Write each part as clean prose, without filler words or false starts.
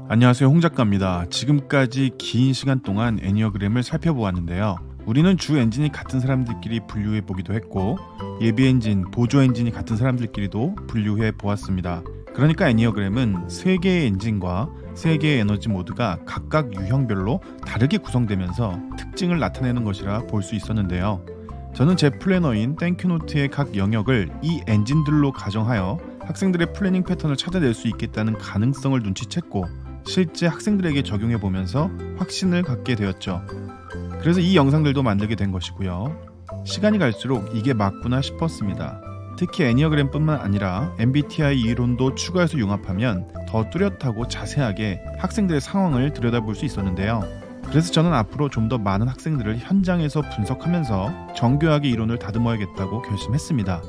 안녕하세요, 홍 작가입니다. 지금까지 긴 시간 동안 애니어그램을 살펴보았는데요. 우리는 주 엔진이 같은 사람들끼리 분류해 보기도 했고, 예비 엔진, 보조 엔진이 같은 사람들끼리도 분류해 보았습니다. 그러니까 애니어그램은 3개의 엔진과 3개의 에너지 모드가 각각 유형별로 다르게 구성되면서 특징을 나타내는 것이라 볼 수 있었는데요. 저는 제 플래너인 땡큐노트의 각 영역을 이 엔진들로 가정하여 학생들의 플래닝 패턴을 찾아낼 수 있겠다는 가능성을 눈치챘고, 실제 학생들에게 적용해 보면서 확신을 갖게 되었죠. 그래서 이 영상들도 만들게 된 것이고요. 시간이 갈수록 이게 맞구나 싶었습니다. 특히 애니어그램뿐만 아니라 MBTI 이론도 추가해서 융합하면 더 뚜렷하고 자세하게 학생들의 상황을 들여다볼 수 있었는데요. 그래서 저는 앞으로 좀 더 많은 학생들을 현장에서 분석하면서 정교하게 이론을 다듬어야겠다고 결심했습니다.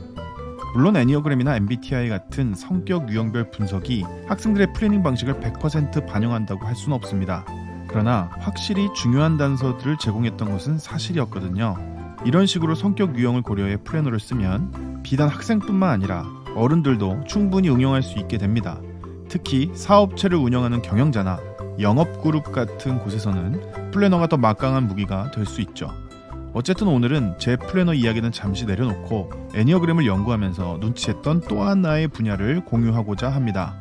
물론 애니어그램이나 MBTI 같은 성격 유형별 분석이 학생들의 플래닝 방식을 100% 반영한다고 할 수는 없습니다. 그러나 확실히 중요한 단서들을 제공했던 것은 사실이었거든요. 이런 식으로 성격 유형을 고려해 플래너를 쓰면 비단 학생뿐만 아니라 어른들도 충분히 응용할 수 있게 됩니다. 특히 사업체를 운영하는 경영자나 영업그룹 같은 곳에서는 플래너가 더 막강한 무기가 될 수 있죠. 어쨌든 오늘은 제 플래너 이야기는 잠시 내려놓고 애니어그램을 연구하면서 눈치챘던 또 하나의 분야를 공유하고자 합니다.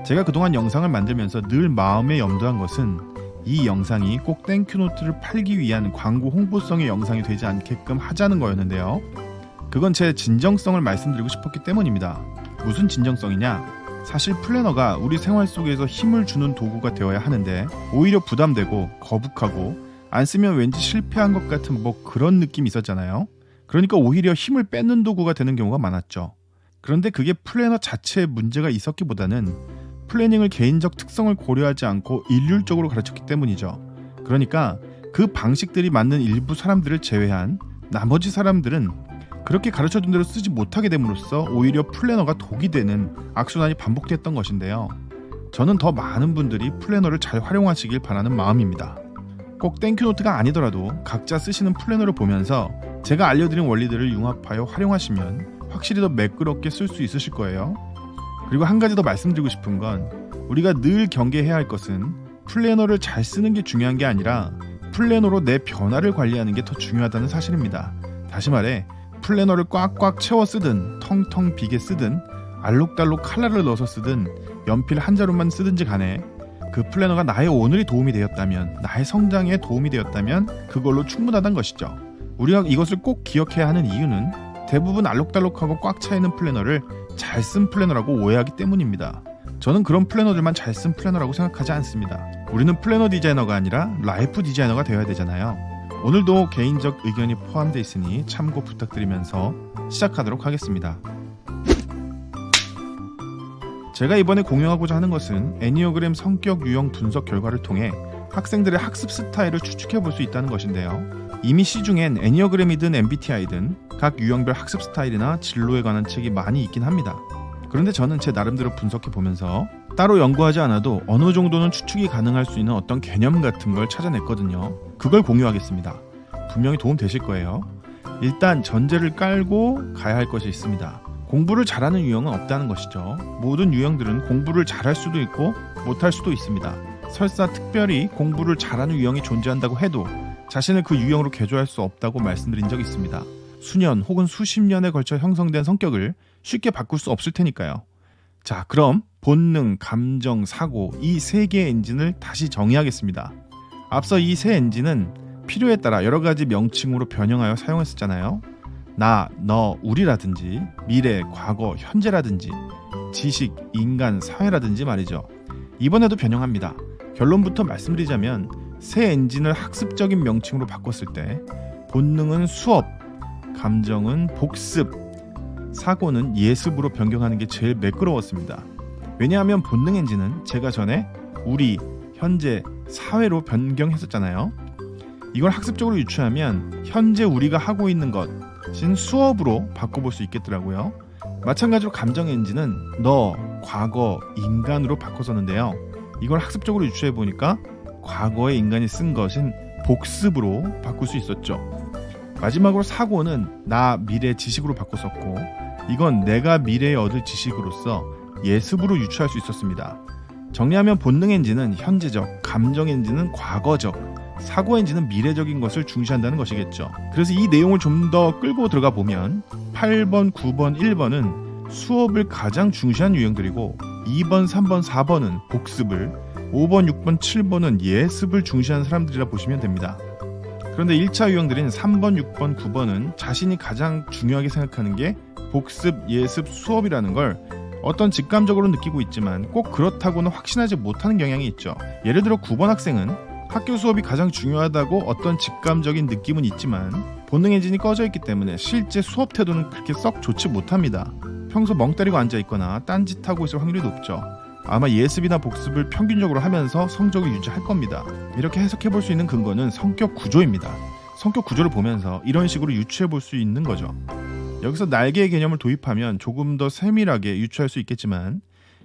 제가 그동안 영상을 만들면서 늘 마음에 염두한 것은 이 영상이 꼭 땡큐노트를 팔기 위한 광고 홍보성의 영상이 되지 않게끔 하자는 거였는데요. 그건 제 진정성을 말씀드리고 싶었기 때문입니다. 무슨 진정성이냐? 사실 플래너가 우리 생활 속에서 힘을 주는 도구가 되어야 하는데 오히려 부담되고 거북하고 안 쓰면 왠지 실패한 것 같은 그런 느낌이 있었잖아요. 그러니까 오히려 힘을 뺏는 도구가 되는 경우가 많았죠. 그런데 그게 플래너 자체에 문제가 있었기보다는 플래닝을 개인적 특성을 고려하지 않고 일률적으로 가르쳤기 때문이죠. 그러니까 그 방식들이 맞는 일부 사람들을 제외한 나머지 사람들은 그렇게 가르쳐준 대로 쓰지 못하게 됨으로써 오히려 플래너가 독이 되는 악순환이 반복됐던 것인데요. 저는 더 많은 분들이 플래너를 잘 활용하시길 바라는 마음입니다. 꼭 땡큐노트가 아니더라도 각자 쓰시는 플래너를 보면서 제가 알려드린 원리들을 융합하여 활용하시면 확실히 더 매끄럽게 쓸 수 있으실 거예요. 그리고 한 가지 더 말씀드리고 싶은 건 우리가 늘 경계해야 할 것은 플래너를 잘 쓰는 게 중요한 게 아니라 플래너로 내 변화를 관리하는 게 더 중요하다는 사실입니다. 다시 말해 플래너를 꽉꽉 채워 쓰든 텅텅 비게 쓰든 알록달록 칼라를 넣어서 쓰든 연필 한 자루만 쓰든지 간에 그 플래너가 나의 오늘이 도움이 되었다면, 나의 성장에 도움이 되었다면 그걸로 충분하다는 것이죠. 우리가 이것을 꼭 기억해야 하는 이유는 대부분 알록달록하고 꽉 차있는 플래너를 잘 쓴 플래너라고 오해하기 때문입니다. 저는 그런 플래너들만 잘 쓴 플래너라고 생각하지 않습니다. 우리는 플래너 디자이너가 아니라 라이프 디자이너가 되어야 되잖아요. 오늘도 개인적 의견이 포함되어 있으니 참고 부탁드리면서 시작하도록 하겠습니다. 제가 이번에 공유하고자 하는 것은 애니어그램 성격 유형 분석 결과를 통해 학생들의 학습 스타일을 추측해 볼 수 있다는 것인데요. 이미 시중엔 애니어그램이든 MBTI든 각 유형별 학습 스타일이나 진로에 관한 책이 많이 있긴 합니다. 그런데 저는 제 나름대로 분석해 보면서 따로 연구하지 않아도 어느 정도는 추측이 가능할 수 있는 어떤 개념 같은 걸 찾아냈거든요. 그걸 공유하겠습니다. 분명히 도움 되실 거예요. 일단 전제를 깔고 가야 할 것이 있습니다. 공부를 잘하는 유형은 없다는 것이죠. 모든 유형들은 공부를 잘할 수도 있고 못할 수도 있습니다. 설사 특별히 공부를 잘하는 유형이 존재한다고 해도 자신을 그 유형으로 개조할 수 없다고 말씀드린 적이 있습니다. 수년 혹은 수십 년에 걸쳐 형성된 성격을 쉽게 바꿀 수 없을 테니까요. 자, 그럼 본능, 감정, 사고 이 3개의 엔진을 다시 정의하겠습니다. 앞서 이 세 엔진은 필요에 따라 여러 가지 명칭으로 변형하여 사용했었잖아요. 나, 너, 우리라든지 미래, 과거, 현재라든지 지식, 인간, 사회라든지 말이죠. 이번에도 변형합니다. 결론부터 말씀드리자면 새 엔진을 학습적인 명칭으로 바꿨을 때 본능은 수업, 감정은 복습, 사고는 예습으로 변경하는 게 제일 매끄러웠습니다. 왜냐하면 본능 엔진은 제가 전에 우리, 현재, 사회로 변경했었잖아요. 이걸 학습적으로 유추하면 현재 우리가 하고 있는 것인 수업으로 바꿔볼 수 있겠더라고요. 마찬가지로 감정 엔진은 너, 과거, 인간으로 바꿔서는데요. 이걸 학습적으로 유추해보니까 과거의 인간이 쓴 것인 복습으로 바꿀 수 있었죠. 마지막으로 사고는 나, 미래, 지식으로 바꿨었고 이건 내가 미래에 얻을 지식으로서 예습으로 유추할 수 있었습니다. 정리하면 본능 엔진은 현재적, 감정 엔진은 과거적, 사고 엔진은 미래적인 것을 중시한다는 것이겠죠. 그래서 이 내용을 좀 더 끌고 들어가 보면 8번, 9번, 1번은 수업을 가장 중시한 유형들이고 2번, 3번, 4번은 복습을, 5번, 6번, 7번은 예습을 중시하는 사람들이라 보시면 됩니다. 그런데 1차 유형들인 3번, 6번, 9번은 자신이 가장 중요하게 생각하는 게 복습, 예습, 수업이라는 걸 어떤 직감적으로 느끼고 있지만 꼭 그렇다고는 확신하지 못하는 경향이 있죠. 예를 들어 9번 학생은 학교 수업이 가장 중요하다고 어떤 직감적인 느낌은 있지만 본능 엔진이 꺼져 있기 때문에 실제 수업 태도는 그렇게 썩 좋지 못합니다. 평소 멍 때리고 앉아있거나 딴짓하고 있을 확률이 높죠. 아마 예습이나 복습을 평균적으로 하면서 성적을 유지할 겁니다. 이렇게 해석해볼 수 있는 근거는 성격 구조입니다. 성격 구조를 보면서 이런 식으로 유추해볼 수 있는 거죠. 여기서 날개의 개념을 도입하면 조금 더 세밀하게 유추할 수 있겠지만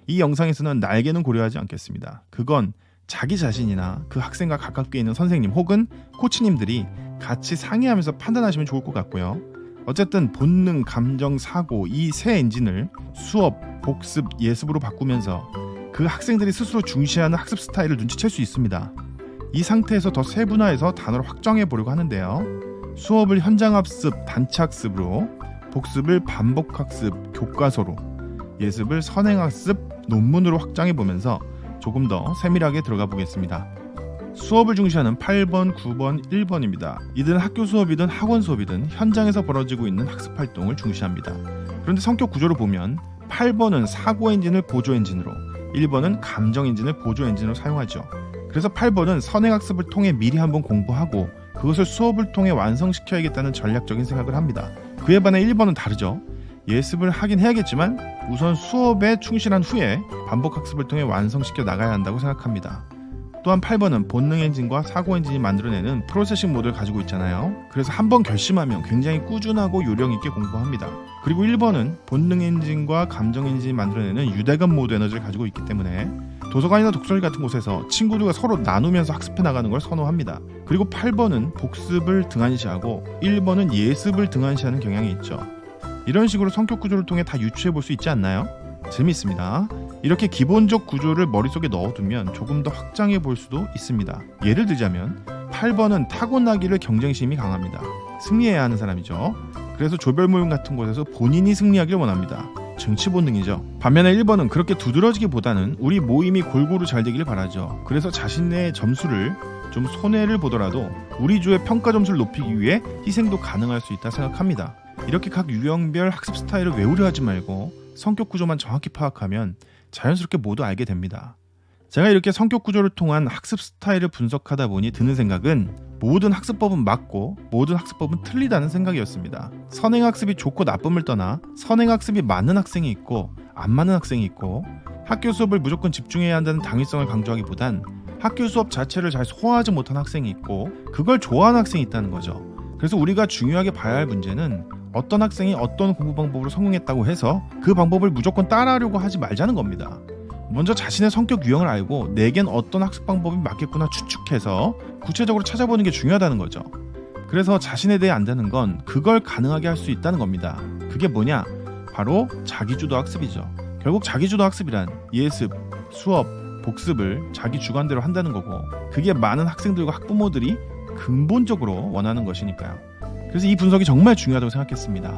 이 영상에서는 날개는 고려하지 않겠습니다. 그건 자기 자신이나 그 학생과 가깝게 있는 선생님 혹은 코치님들이 같이 상의하면서 판단하시면 좋을 것 같고요. 어쨌든 본능, 감정, 사고 이 세 엔진을 수업, 복습, 예습으로 바꾸면서 그 학생들이 스스로 중시하는 학습 스타일을 눈치챌 수 있습니다. 이 상태에서 더 세분화해서 단어를 확정해 보려고 하는데요. 수업을 현장학습, 단체학습으로, 복습을 반복학습, 교과서로, 예습을 선행학습, 논문으로 확장해 보면서 조금 더 세밀하게 들어가 보겠습니다. 수업을 중시하는 8번, 9번, 1번입니다. 이들은 학교 수업이든 학원 수업이든 현장에서 벌어지고 있는 학습 활동을 중시합니다. 그런데 성격 구조를 보면 8번은 사고 엔진을 보조 엔진으로, 1번은 감정 엔진을 보조 엔진으로 사용하죠. 그래서 8번은 선행학습을 통해 미리 한번 공부하고 그것을 수업을 통해 완성시켜야겠다는 전략적인 생각을 합니다. 그에 반해 1번은 다르죠. 예습을 하긴 해야겠지만 우선 수업에 충실한 후에 반복학습을 통해 완성시켜 나가야 한다고 생각합니다. 또한 8번은 본능 엔진과 사고 엔진이 만들어내는 프로세싱 모드를 가지고 있잖아요. 그래서 한번 결심하면 굉장히 꾸준하고 요령 있게 공부합니다. 그리고 1번은 본능 엔진과 감정 엔진이 만들어내는 유대감 모드 에너지를 가지고 있기 때문에 도서관이나 독서실 같은 곳에서 친구들과 서로 나누면서 학습해 나가는 걸 선호합니다. 그리고 8번은 복습을 등한시하고 1번은 예습을 등한시하는 경향이 있죠. 이런 식으로 성격 구조를 통해 다 유추해 볼 수 있지 않나요? 재미있습니다. 이렇게 기본적 구조를 머릿속에 넣어두면 조금 더 확장해 볼 수도 있습니다. 예를 들자면 8번은 타고나기를 경쟁심이 강합니다. 승리해야 하는 사람이죠. 그래서 조별 모임 같은 곳에서 본인이 승리하길 원합니다. 정치 본능이죠. 반면에 1번은 그렇게 두드러지기보다는 우리 모임이 골고루 잘 되길 바라죠. 그래서 자신의 점수를 좀 손해를 보더라도 우리 조의 평가 점수를 높이기 위해 희생도 가능할 수 있다 생각합니다. 이렇게 각 유형별 학습 스타일을 외우려 하지 말고 성격 구조만 정확히 파악하면 자연스럽게 모두 알게 됩니다. 제가 이렇게 성격 구조를 통한 학습 스타일을 분석하다 보니 드는 생각은 모든 학습법은 맞고 모든 학습법은 틀리다는 생각이었습니다. 선행학습이 좋고 나쁨을 떠나 선행학습이 맞는 학생이 있고 안 맞는 학생이 있고 학교 수업을 무조건 집중해야 한다는 당위성을 강조하기보단 학교 수업 자체를 잘 소화하지 못한 학생이 있고 그걸 좋아하는 학생이 있다는 거죠. 그래서 우리가 중요하게 봐야 할 문제는 어떤 학생이 어떤 공부 방법으로 성공했다고 해서 그 방법을 무조건 따라하려고 하지 말자는 겁니다. 먼저 자신의 성격 유형을 알고 내겐 어떤 학습 방법이 맞겠구나 추측해서 구체적으로 찾아보는 게 중요하다는 거죠. 그래서 자신에 대해 안다는 건 그걸 가능하게 할 수 있다는 겁니다. 그게 뭐냐? 바로 자기주도 학습이죠. 결국 자기주도 학습이란 예습, 수업, 복습을 자기 주관대로 한다는 거고 그게 많은 학생들과 학부모들이 근본적으로 원하는 것이니까요. 그래서 이 분석이 정말 중요하다고 생각했습니다.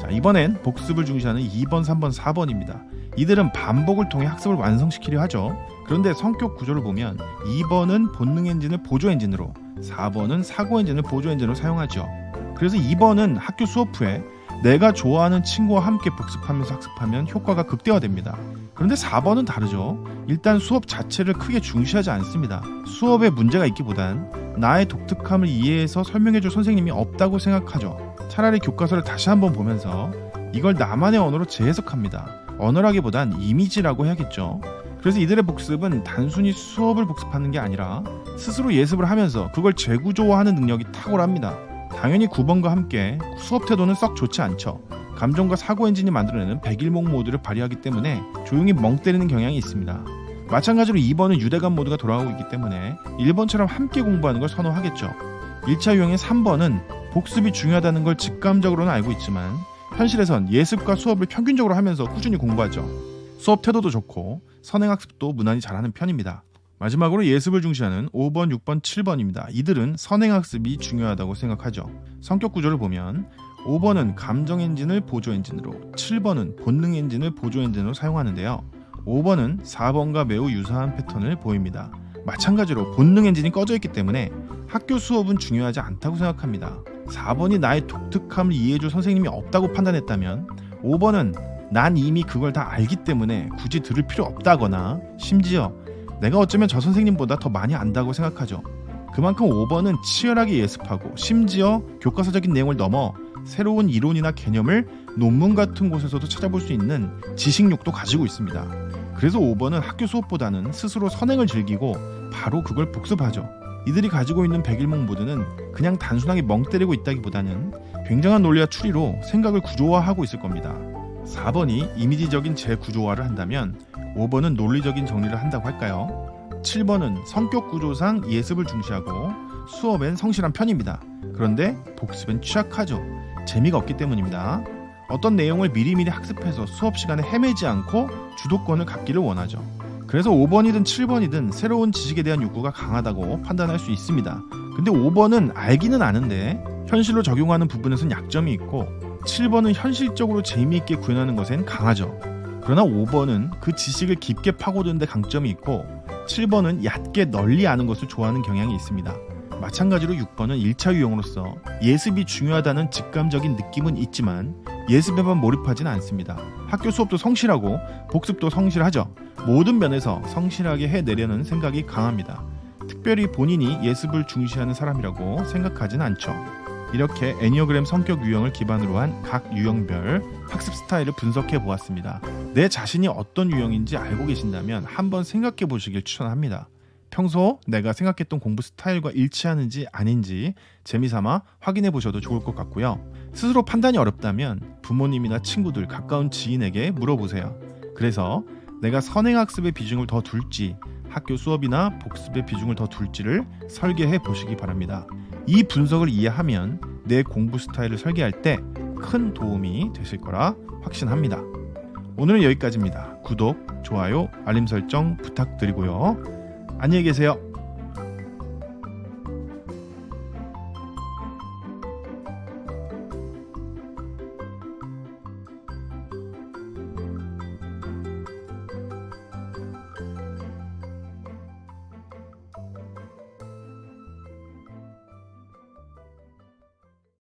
자, 이번엔 복습을 중시하는 2번, 3번, 4번입니다. 이들은 반복을 통해 학습을 완성시키려 하죠. 그런데 성격 구조를 보면 2번은 본능 엔진을 보조 엔진으로 4번은 사고 엔진을 보조 엔진으로 사용하죠. 그래서 2번은 학교 수업 후에 내가 좋아하는 친구와 함께 복습하면서 학습하면 효과가 극대화됩니다. 그런데 4번은 다르죠. 일단 수업 자체를 크게 중시하지 않습니다. 수업에 문제가 있기보단 나의 독특함을 이해해서 설명해줄 선생님이 없다고 생각하죠. 차라리 교과서를 다시 한번 보면서 이걸 나만의 언어로 재해석합니다. 언어라기보단 이미지라고 해야겠죠. 그래서 이들의 복습은 단순히 수업을 복습하는 게 아니라 스스로 예습을 하면서 그걸 재구조화하는 능력이 탁월합니다. 당연히 9번과 함께 수업 태도는 썩 좋지 않죠. 감정과 사고 엔진이 만들어내는 백일목 모드를 발휘하기 때문에 조용히 멍 때리는 경향이 있습니다. 마찬가지로 2번은 유대감 모드가 돌아오고 있기 때문에 1번처럼 함께 공부하는 걸 선호하겠죠. 1차 유형의 3번은 복습이 중요하다는 걸 직감적으로는 알고 있지만 현실에선 예습과 수업을 평균적으로 하면서 꾸준히 공부하죠. 수업 태도도 좋고 선행학습도 무난히 잘하는 편입니다. 마지막으로 예습을 중시하는 5번, 6번, 7번입니다. 이들은 선행학습이 중요하다고 생각하죠. 성격 구조를 보면 5번은 감정 엔진을 보조 엔진으로, 7번은 본능 엔진을 보조 엔진으로 사용하는데요. 5번은 4번과 매우 유사한 패턴을 보입니다. 마찬가지로 본능 엔진이 꺼져 있기 때문에 학교 수업은 중요하지 않다고 생각합니다. 4번이 나의 독특함을 이해해줄 선생님이 없다고 판단했다면 5번은 난 이미 그걸 다 알기 때문에 굳이 들을 필요 없다거나 심지어 내가 어쩌면 저 선생님보다 더 많이 안다고 생각하죠. 그만큼 5번은 치열하게 예습하고 심지어 교과서적인 내용을 넘어 새로운 이론이나 개념을 논문 같은 곳에서도 찾아볼 수 있는 지식욕도 가지고 있습니다. 그래서 5번은 학교 수업보다는 스스로 선행을 즐기고 바로 그걸 복습하죠. 이들이 가지고 있는 백일목 모드는 그냥 단순하게 멍 때리고 있다기보다는 굉장한 논리와 추리로 생각을 구조화하고 있을 겁니다. 4번이 이미지적인 재구조화를 한다면 5번은 논리적인 정리를 한다고 할까요? 7번은 성격 구조상 예습을 중시하고 수업엔 성실한 편입니다. 그런데 복습엔 취약하죠. 재미가 없기 때문입니다. 어떤 내용을 미리미리 학습해서 수업 시간에 헤매지 않고 주도권을 갖기를 원하죠. 그래서 5번이든 7번이든 새로운 지식에 대한 욕구가 강하다고 판단할 수 있습니다. 근데 5번은 알기는 아는데 현실로 적용하는 부분에선 약점이 있고 7번은 현실적으로 재미있게 구현하는 것엔 강하죠. 그러나 5번은 그 지식을 깊게 파고드는 데 강점이 있고 7번은 얕게 널리 아는 것을 좋아하는 경향이 있습니다. 마찬가지로 6번은 1차 유형으로서 예습이 중요하다는 직감적인 느낌은 있지만 예습에만 몰입하지는 않습니다. 학교 수업도 성실하고 복습도 성실하죠. 모든 면에서 성실하게 해내려는 생각이 강합니다. 특별히 본인이 예습을 중시하는 사람이라고 생각하진 않죠. 이렇게 애니어그램 성격 유형을 기반으로 한 각 유형별 학습 스타일을 분석해 보았습니다. 내 자신이 어떤 유형인지 알고 계신다면 한번 생각해 보시길 추천합니다. 평소 내가 생각했던 공부 스타일과 일치하는지 아닌지 재미삼아 확인해 보셔도 좋을 것 같고요. 스스로 판단이 어렵다면 부모님이나 친구들, 가까운 지인에게 물어보세요. 그래서 내가 선행학습의 비중을 더 둘지 학교 수업이나 복습의 비중을 더 둘지를 설계해 보시기 바랍니다. 이 분석을 이해하면 내 공부 스타일을 설계할 때 큰 도움이 되실 거라 확신합니다. 오늘은 여기까지입니다. 구독, 좋아요, 알림 설정 부탁드리고요. 안녕히 계세요.